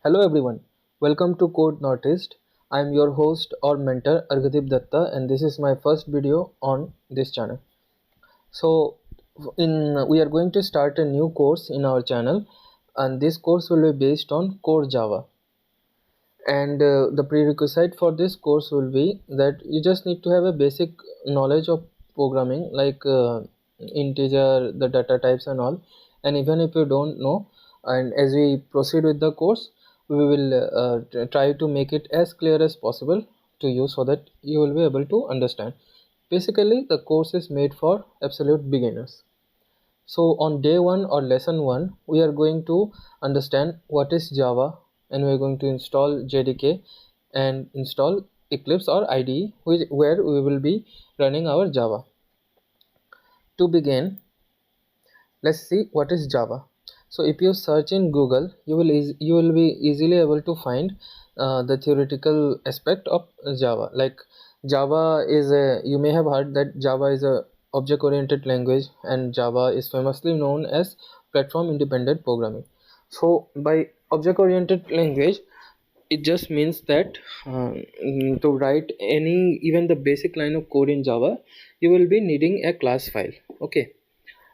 Hello everyone, welcome to Code Northeast. I am your host or mentor Arghadip Datta and this is my first video on this channel. So in we are going to start a new course in our channel, and this course will be based on core Java. And the prerequisite for this course will be that you just need to have a basic knowledge of programming, like integer, the data types and all. And even if you don't know, and as we proceed with the course, we will try to make it as clear as possible to you so that you will be able to understand. Basically the course is made for absolute beginners. So on day one or lesson one, we are going to understand what is Java, and we are going to install JDK and install Eclipse or IDE, where we will be running our Java. To begin, let's see what is Java. So if you search in Google, you will be easily able to find the theoretical aspect of Java. Like Java is a, you may have heard that Java is a object oriented language, and Java is famously known as platform independent programming. So by object oriented language, it just means that to write any, even the basic line of code in Java, you will be needing a class file. Okay.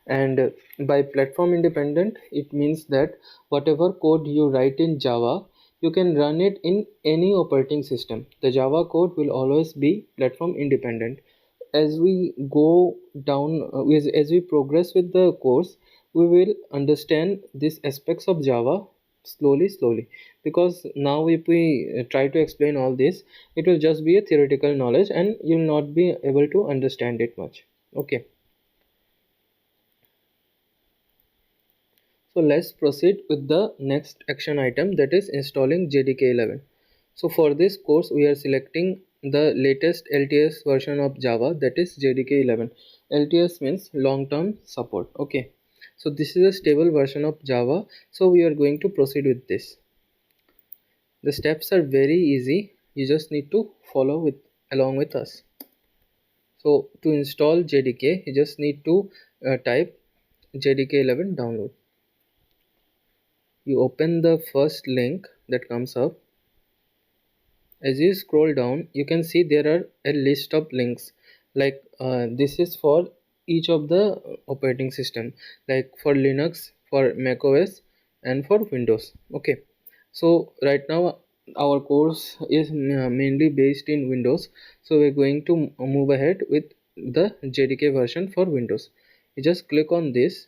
And by platform independent, it means that whatever code you write in Java, you can run it in any operating system. The Java code will always be platform independent. As we go down, as we progress with the course, we will understand these aspects of Java slowly, because now if we try to explain all this, it will just be a theoretical knowledge and you will not be able to understand it much. Okay. So let's proceed with the next action item, that is installing JDK 11. So for this course we are selecting the latest LTS version of Java, that is JDK 11. LTS means long term support. Okay. So this is a stable version of Java. So we are going to proceed with this. The steps are very easy. You just need to follow with along with us. So to install JDK, you just need to type JDK 11 download. You open the first link that comes up. As you scroll down, you can see there are a list of links, like this is for each of the operating system, like for Linux, for Mac OS, and for Windows. Okay. So right now our course is mainly based in Windows, so we're going to move ahead with the JDK version for Windows. You just click on this,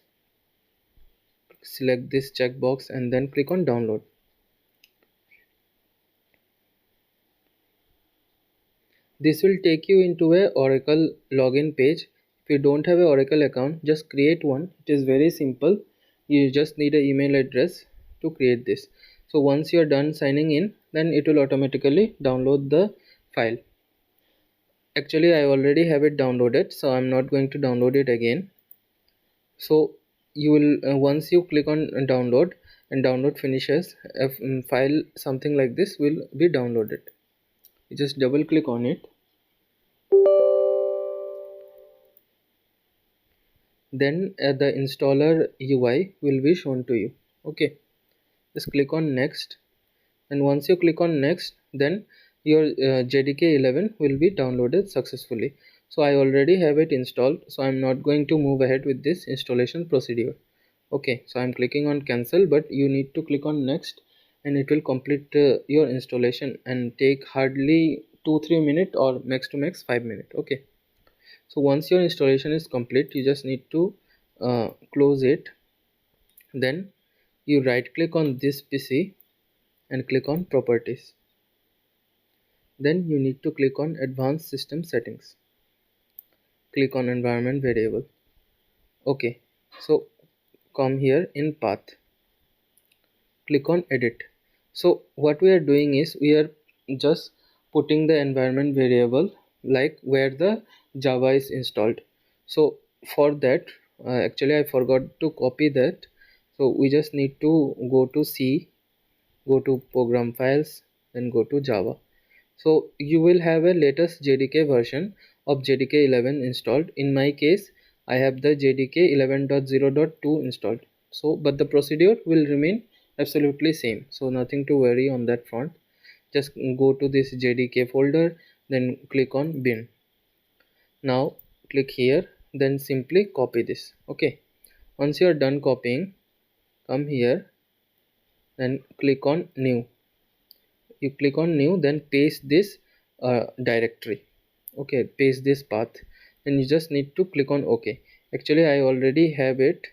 select this checkbox, and then click on download. This will take you into a Oracle login page. If you don't have an Oracle account, just create one. It is very simple. You just need an email address to create this. So once you are done signing in, then it will automatically download the file. Actually, I already have it downloaded, so I'm not going to download it again. So you will once you click on download and download finishes, a file something like this will be downloaded. You just double click on it. Then the installer UI will be shown to you. Okay, just click on next, and once you click on next, then your JDK 11 will be downloaded successfully. So I already have it installed, so I'm not going to move ahead with this installation procedure. Okay, so I'm clicking on cancel, but you need to click on next, and it will complete your installation and take hardly 2-3 minutes or max to max 5 minutes. Okay. So once your installation is complete, you just need to close it. Then you right click on this PC and click on properties. Then you need to click on advanced system settings. Click on environment variable. Okay, so come here in path, click on edit. So what we are doing is we are just putting the environment variable like where the Java is installed. So for that, actually I forgot to copy that. So we just need to go to C, go to program files, then go to Java. So you will have a latest JDK version of JDK 11 installed. In my case, I have the JDK 11.0.2 installed. So, but the procedure will remain absolutely same. So nothing to worry on that front. Just go to this JDK folder, then click on bin. Now click here, then simply copy this. Okay. Once you are done copying, come here, then click on new. You click on new, then paste this directory. Okay, paste this path, and you just need to click on OK. Actually, I already have it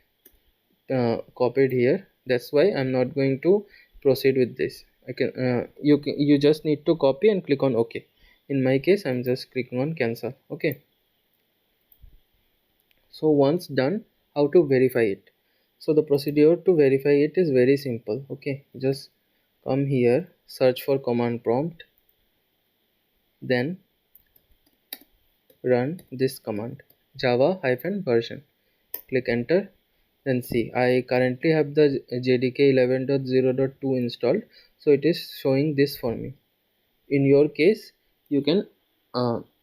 copied here. That's why I'm not going to proceed with this. You just need to copy and click on OK. In my case, I'm just clicking on cancel. Okay. So once done, how to verify it? So the procedure to verify it is very simple. Okay, just come here, search for command prompt, then run this command java-version. Click enter, then see, I currently have the JDK 11.0.2 installed, so it is showing this for me. In your case, you can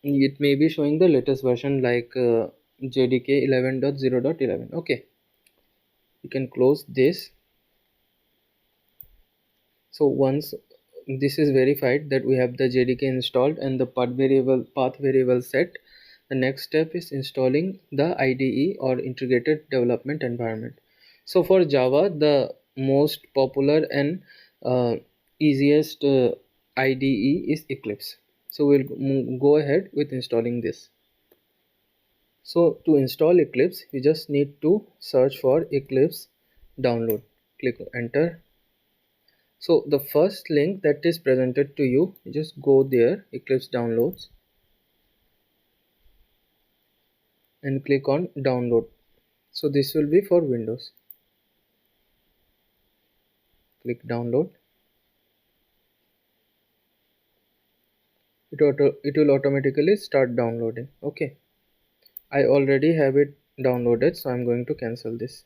it may be showing the latest version like JDK 11.0.11. Okay, you can close this. So once this is verified that we have the JDK installed and the path variable set, the next step is installing the IDE or integrated development environment. So for Java, the most popular and easiest IDE is Eclipse. So we'll go ahead with installing this. So to install Eclipse, you just need to search for Eclipse download. Click enter. So the first link that is presented to you, just go there, Eclipse downloads, and click on download. So this will be for Windows. Click download. It will automatically start downloading. Okay, I already have it downloaded, so I'm going to cancel this.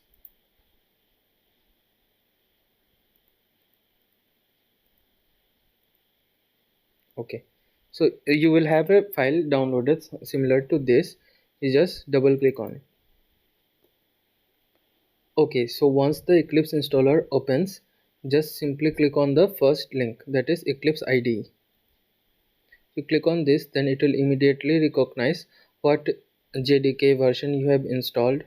Okay, so you will have a file downloaded similar to this. You just double click on it. Okay, so once the Eclipse installer opens, just simply click on the first link, that is Eclipse IDE. You click on this, then it will immediately recognize what JDK version you have installed.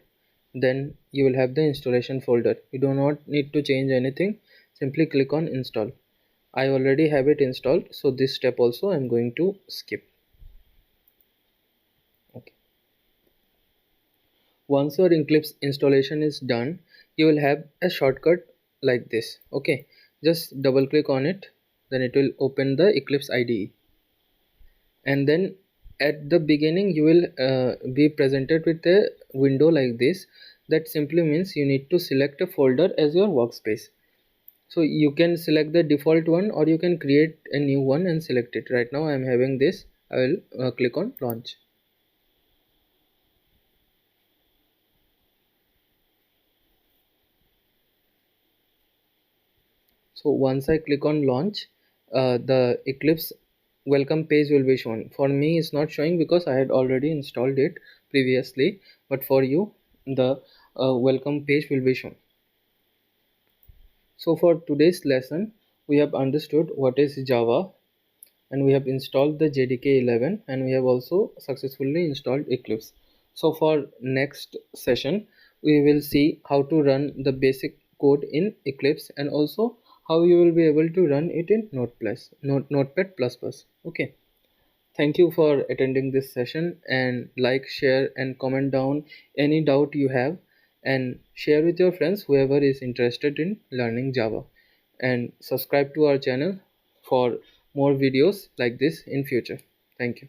Then you will have the installation folder. You do not need to change anything, simply click on install. I already have it installed, so this step also I'm going to skip. Okay. Once your Eclipse installation is done, you will have a shortcut like this. Okay, just double click on it, then it will open the Eclipse IDE, and then at the beginning you will be presented with a window like this. That simply means you need to select a folder as your workspace. So you can select the default one, or you can create a new one and select it. Right now I am having this. I will click on launch. So once I click on launch, the Eclipse welcome page will be shown. For me it's not showing because I had already installed it previously, but for you the welcome page will be shown. So for today's lesson, we have understood what is Java, and we have installed the JDK 11, and we have also successfully installed Eclipse. So for next session, we will see how to run the basic code in Eclipse, and also how you will be able to run it in Notepad++. Okay. Thank you for attending this session, and like, share and comment down any doubt you have, and share with your friends whoever is interested in learning Java, and subscribe to our channel for more videos like this in future. Thank you.